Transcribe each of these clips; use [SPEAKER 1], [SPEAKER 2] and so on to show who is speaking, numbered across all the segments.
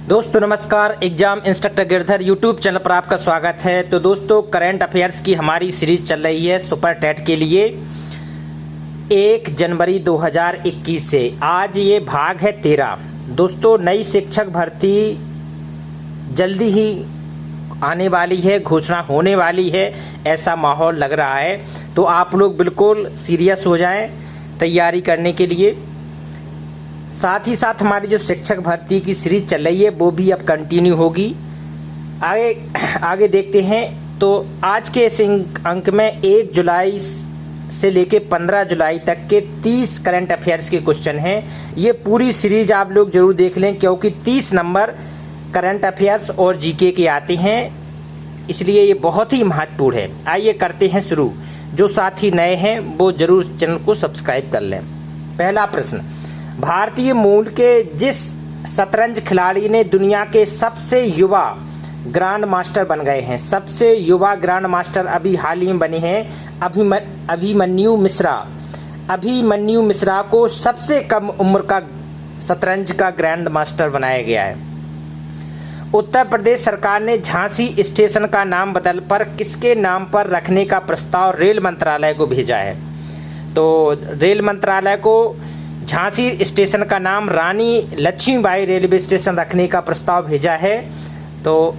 [SPEAKER 1] दोस्तों नमस्कार, exam instructor Girdhar YouTube channel पर आपका स्वागत है। तो दोस्तों करंट अफेयर्स की हमारी सीरीज चल रही है सुपर टेट के लिए 1 जनवरी 2021 से। आज ये भाग है 13। दोस्तों नई शिक्षक भर्ती जल्दी ही आने वाली है, घोषणा होने वाली है, ऐसा माहौल लग रहा है। तो आप लोग बिल्कुल सीरियस हो जाएं तैयारी करने के लिए। साथ ही साथ हमारी जो शिक्षक भर्ती की सीरीज चल रही है वो भी अब कंटिन्यू होगी। आगे देखते हैं। तो आज के इस अंक में 1 जुलाई से लेके 15 जुलाई तक के 30 करंट अफेयर्स के क्वेश्चन हैं। ये पूरी सीरीज आप लोग जरूर देख लें क्योंकि 30 नंबर करंट अफेयर्स और जीके के आते हैं, इसलिए ये बहुत ही महत्वपूर्ण है। आइए करते हैं शुरू। जो साथी नए हैं वो जरूर चैनल को सब्सक्राइब कर लें। पहला प्रश्न, भारतीय मूल के जिस शतरंज खिलाड़ी ने दुनिया के सबसे युवा ग्रैंड मास्टर बन गए हैं, सबसे युवा ग्रैंड मास्टर अभी हाल ही में बने हैं अभिमन्यु मिश्रा। अभिमन्यु मिश्रा को सबसे कम उम्र का शतरंज का ग्रैंड मास्टर बनाया गया है। उत्तर प्रदेश सरकार ने झांसी स्टेशन का नाम बदल पर किसके नाम पर रखने का प्रस्ताव रेल मंत्रालय को भेजा है। तो रेल मंत्रालय को झांसी स्टेशन का नाम रानी लक्ष्मीबाई रेलवे स्टेशन रखने का प्रस्ताव भेजा है। तो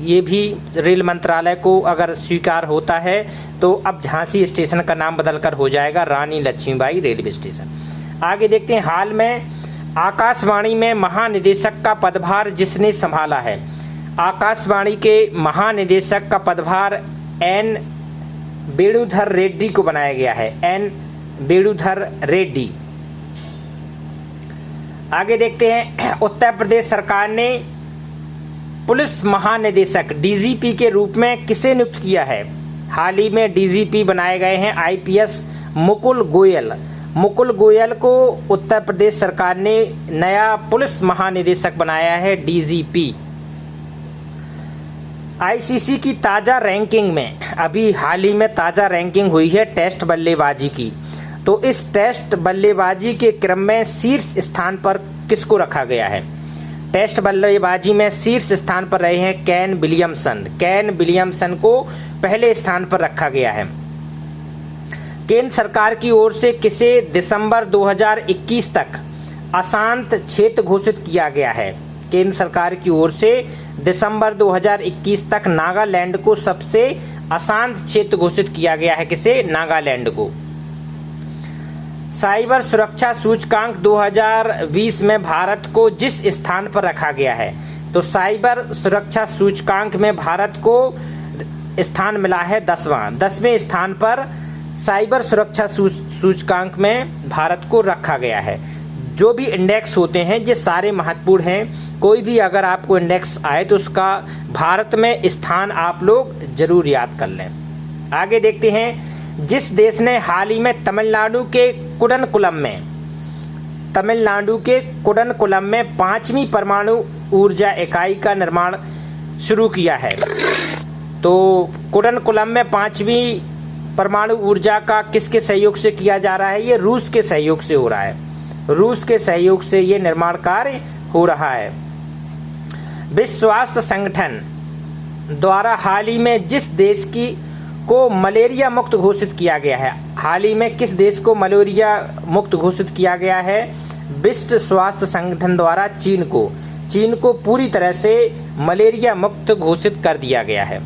[SPEAKER 1] ये भी रेल मंत्रालय को अगर स्वीकार होता है तो अब झांसी स्टेशन का नाम बदलकर हो जाएगा रानी लक्ष्मीबाई रेलवे स्टेशन। आगे देखते हैं। हाल में आकाशवाणी में महानिदेशक का पदभार जिसने संभाला है, आकाशवाणी के महानिदेशक का पदभार एन वेणुधर रेड्डी को बनाया गया है। एन वेणुधर रेड्डी। आगे देखते हैं। उत्तर प्रदेश सरकार ने पुलिस महानिदेशक डीजीपी के रूप में किसे नियुक्त किया है। हाल ही में डीजीपी बनाए गए हैं आईपीएस मुकुल गोयल। मुकुल गोयल को उत्तर प्रदेश सरकार ने नया पुलिस महानिदेशक बनाया है, डीजीपी। आईसीसी की ताजा रैंकिंग में अभी हाल ही में ताजा रैंकिंग हुई है टेस्ट बल्लेबाजी की। तो इस टेस्ट बल्लेबाजी के क्रम में शीर्ष स्थान पर किसको रखा गया है। टेस्ट बल्लेबाजी में शीर्ष स्थान पर रहे हैं केन विलियमसन। केन विलियमसन को पहले स्थान पर रखा गया है। केंद्र सरकार की ओर से किसे दिसंबर 2021 तक अशांत क्षेत्र घोषित किया गया है। केंद्र सरकार की ओर से दिसंबर 2021 तक नागालैंड को सबसे अशांत क्षेत्र घोषित किया गया है। किसे? नागालैंड को। साइबर सुरक्षा सूचकांक 2020 में भारत को जिस स्थान पर रखा गया है, तो साइबर सुरक्षा सूचकांक में भारत को स्थान मिला है 10वें स्थान पर साइबर सुरक्षा सूचकांक में भारत को रखा गया है। जो भी इंडेक्स होते हैं ये सारे महत्वपूर्ण हैं। कोई भी अगर आपको इंडेक्स आए तो उसका भारत में स्थान आप लोग जरूर याद कर लें। आगे देखते हैं। जिस देश ने हाल ही में तमिलनाडु के कुडनकुलम में 5वीं परमाणु ऊर्जा इकाई का निर्माण शुरू किया है। तो कुडनकुलम में 5वीं परमाणु ऊर्जा का किसके सहयोग से किया जा रहा है? ये रूस के सहयोग से हो रहा है। रूस के सहयोग से ये निर्माण कार्य हो रहा है। विश्व स्वास्थ्य संगठन द्वारा हाल ही में जिस देश को मलेरिया मुक्त घोषित किया गया है, हाल ही में किस देश को मलेरिया मुक्त घोषित किया गया है? विश्व स्वास्थ्य संगठन द्वारा चीन को पूरी तरह से मलेरिया मुक्त घोषित कर दिया गया है।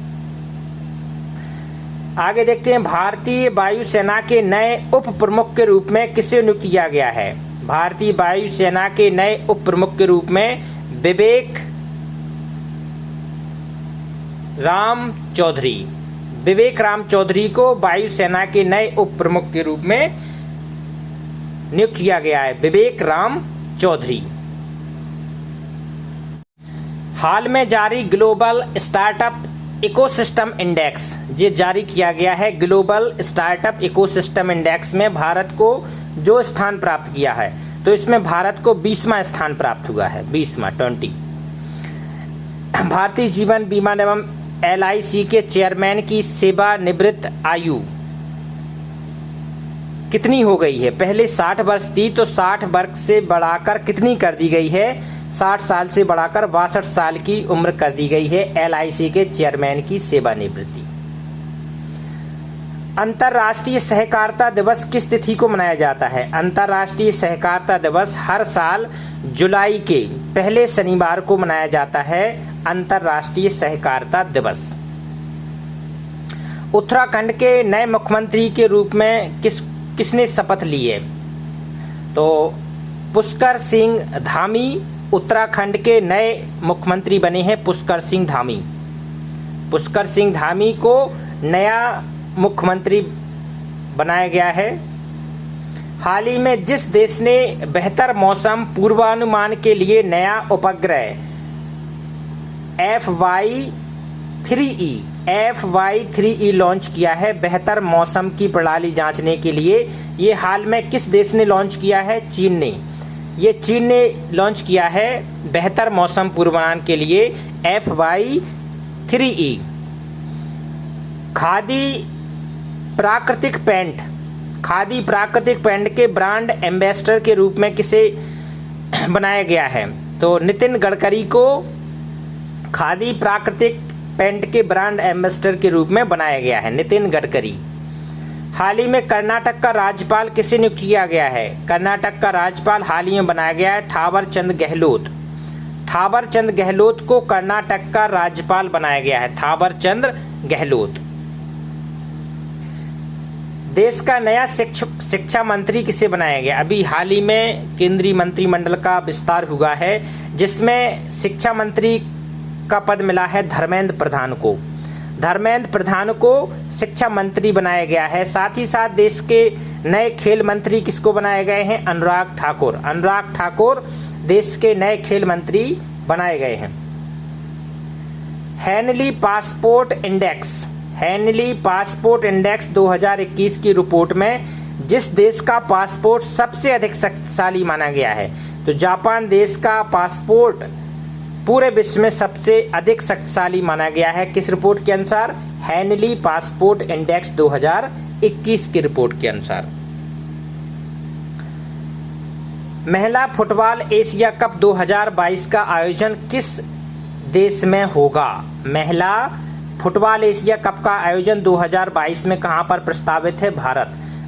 [SPEAKER 1] आगे देखते हैं। भारतीय वायुसेना के नए उप प्रमुख के रूप में किसे नियुक्त किया गया है। भारतीय वायुसेना के नए उप प्रमुख के रूप में विवेक राम चौधरी को वायुसेना के नए उप प्रमुख के रूप में नियुक्त किया गया है। विवेक राम चौधरी। हाल में जारी ग्लोबल स्टार्टअप इकोसिस्टम इंडेक्स ये जारी किया गया है। ग्लोबल स्टार्टअप इकोसिस्टम इंडेक्स में भारत को जो स्थान प्राप्त किया है, तो इसमें भारत को 20वां स्थान प्राप्त हुआ है। 20वां 20। भारतीय जीवन बीमा एवं LIC के चेयरमैन की सेवानिवृत्त आयु कितनी हो गई है? पहले 60 वर्ष थी, तो 60 वर्ष से बढ़ाकर कितनी कर दी गई है? 60 साल से बढ़ाकर 62 साल की उम्र कर दी गई है। LIC के चेयरमैन की सेवानिवृत्ति। अंतर्राष्ट्रीय सहकारिता दिवस किस तिथि को मनाया जाता है? अंतर्राष्ट्रीय सहकारिता दिवस हर साल जुलाई के पहले शनिवार को मनाया जाता है। अंतर्राष्ट्रीय सहकारिता दिवस। उत्तराखंड के नए मुख्यमंत्री के रूप में किसने शपथ ली है? तो पुष्कर सिंह धामी उत्तराखंड के नए मुख्यमंत्री बने हैं। पुष्कर सिंह धामी। पुष्कर सिंह धामी को नया मुख्यमंत्री बनाया गया है। हाल ही में जिस देश ने बेहतर मौसम पूर्वानुमान के लिए नया उपग्रह FY-3E लॉन्च किया है, बेहतर मौसम की प्रणाली जांचने के लिए, ये हाल में किस देश ने लॉन्च किया है? चीन ने। ये चीन ने लॉन्च किया है बेहतर मौसम पूर्वानुमान के लिए FY-3E। खादी प्राकृतिक पेंट के ब्रांड एम्बेसडर के रूप में किसे बनाया गया है? तो नितिन गडकरी को खादी प्राकृतिक पेंट के ब्रांड एम्बेसडर के रूप में बनाया गया है, नितिन गडकरी। हाल ही में कर्नाटक का राज्यपाल किसे नियुक्त किया गया है? कर्नाटक का राज्यपाल हाल ही में बनाया गया है थावर चंद गहलोत। थावर चंद गहलोत को कर्नाटक का राज्यपाल बनाया गया है, थावर चंद गहलोत। देश का नया शिक्षा मंत्री किसे बनाया गया? अभी हाल ही में केंद्रीय मंत्रिमंडल का विस्तार हुआ है, जिसमें शिक्षा मंत्री का पद मिला है धर्मेंद्र प्रधान को। धर्मेंद्र प्रधान को शिक्षा मंत्री बनाया गया है। साथ ही साथ देश के नए खेल मंत्री किसको बनाए गए हैं? अनुराग ठाकुर। अनुराग ठाकुर देश के नए खेल मंत्री बनाए गए हैं। हेनली पासपोर्ट इंडेक्स 2021 की रिपोर्ट में जिस देश का पासपोर्ट सबसे अधिक शक्तिशाली माना गया है, तो जापान देश का पासपोर्ट पूरे विश्व में सबसे अधिक शक्तिशाली माना गया है। किस रिपोर्ट के अनुसार? हेनली पासपोर्ट इंडेक्स 2021 की रिपोर्ट के अनुसार। महिला फुटबॉल एशिया कप 2022 का आयोजन किस देश में होगा? महिला फुटबॉल एशिया कप का आयोजन 2022 में कहां पर प्रस्तावित है?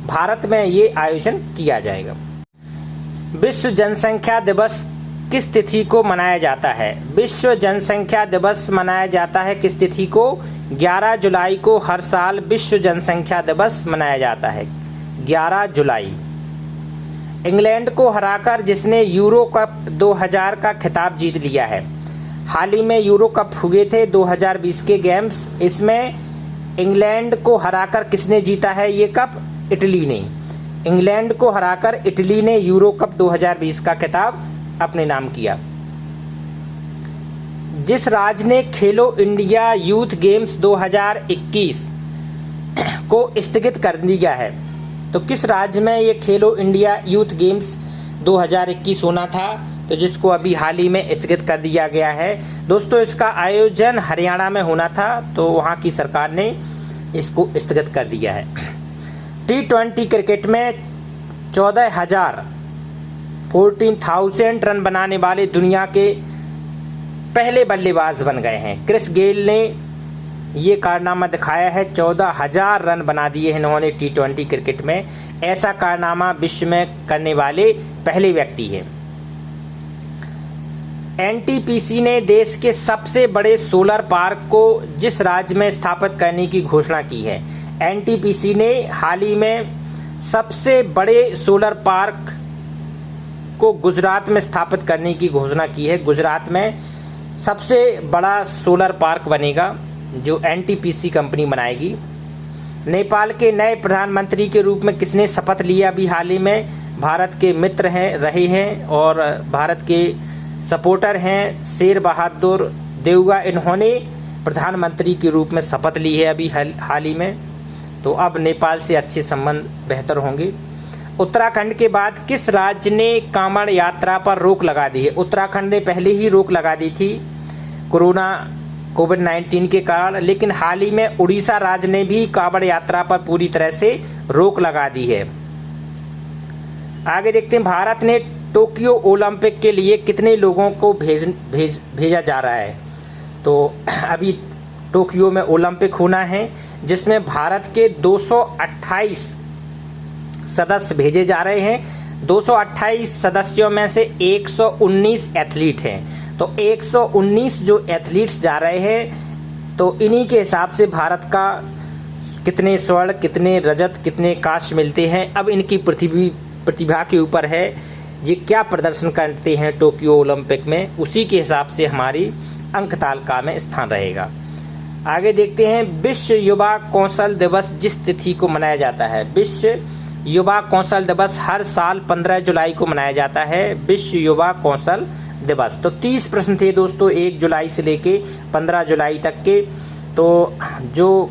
[SPEAKER 1] भारत में ये आयोजन किया जाएगा। विश्व जनसंख्या दिवस किस तिथि को मनाया जाता है? विश्व जनसंख्या दिवस मनाया जाता है किस तिथि को? 11 जुलाई को हर साल विश्व जनसंख्या दिवस मनाया जाता है, 11 जुलाई। इंग्लैंड को हराकर जिसने यूरो कप 2000 का खिताब जीत लिया है? हाल ही में यूरो कप हुए थे 2020 के गेम्स, इसमें इंग्लैंड को हराकर किसने जीता है ये कप? इटली ने। इंग्लैंड को हराकर इटली ने यूरो कप 2020 का खिताब अपने नाम किया। जिस राज्य ने खेलो इंडिया यूथ गेम्स 2021 को स्थगित कर दिया है, तो किस राज्य में ये खेलो इंडिया यूथ गेम्स 2021 होना था, तो जिसको अभी हाल ही में स्थगित कर दिया गया है। दोस्तों, इसका आयोजन हरियाणा में होना था, तो वहां की सरकार ने इसको स्थगित कर दिया है। T20 क्रिकेट में 14,000 रन बनाने वाले दुनिया के पहले बल्लेबाज बन गए हैं। क्रिस गेल ने ये कारनामा दिखाया है, 14,000 रन बना दिए हैं इन्होंने T20 क्रिकेट में। ऐसा कारनामा विश्व में करने वाले पहले व्यक्ति हैं। NTPC ने देश के सबसे बड़े सोलर पार्क को जिस राज्य में स्थापित करने की घोषणा की है? NTPC ने हाल ही में सबसे बड़े सोलर पार्क को गुजरात में स्थापित करने की घोषणा की है। गुजरात में सबसे बड़ा सोलर पार्क बनेगा जो NTPC कंपनी बनाएगी। नेपाल के नए प्रधानमंत्री के रूप में किसने शपथ लिया? अभी हाल ही में भारत के मित्र रहे हैं और भारत के सपोर्टर हैं शेर बहादुर देउगा। इन्होंने प्रधानमंत्री के रूप में शपथ ली है अभी हाल ही में, तो अब नेपाल से अच्छे संबंध बेहतर होंगे। उत्तराखंड के बाद किस राज्य ने कांवड़ यात्रा पर रोक लगा दी है? उत्तराखंड ने पहले ही रोक लगा दी थी कोविड-19 के कारण, लेकिन हाल ही में उड़ीसा राज्य ने भी कांवड़ यात्रा पर पूरी तरह से रोक लगा दी है। आगे देखते हैं, भारत ने टोक्यो ओलंपिक के लिए कितने लोगों को भेजा जा रहा है? तो अभी टोक्यो में ओलंपिक होना है, जिसमें भारत के 228 सदस्य भेजे जा रहे हैं। 228 सदस्यों में से 119 एथलीट हैं। तो 119 जो एथलीट्स जा रहे हैं, तो इन्हीं के हिसाब से भारत का कितने स्वर्ण, कितने रजत, कितने कांस्य मिलते हैं। अब इनकी प्रतिभा के ऊपर है, ये क्या प्रदर्शन करते हैं टोक्यो ओलंपिक में, उसी के हिसाब से हमारी अंक तालिका में स्थान रहेगा। आगे देखते हैं, विश्व युवा कौशल दिवस जिस तिथि को मनाया जाता है। विश्व युवा कौशल दिवस हर साल 15 जुलाई को मनाया जाता है, विश्व युवा कौशल दिवस। तो 30 प्रश्न थे दोस्तों 1 जुलाई से लेके 15 जुलाई तक के। तो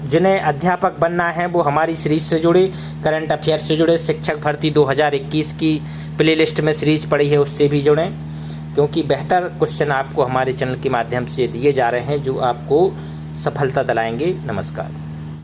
[SPEAKER 1] जिन्हें अध्यापक बनना है वो हमारी सीरीज से जुड़े, करंट अफेयर्स से जुड़े, शिक्षक भर्ती 2021 की प्लेलिस्ट में सीरीज पड़ी है उससे भी जुड़ें, क्योंकि बेहतर क्वेश्चन आपको हमारे चैनल के माध्यम से दिए जा रहे हैं जो आपको सफलता दिलाएंगे। नमस्कार।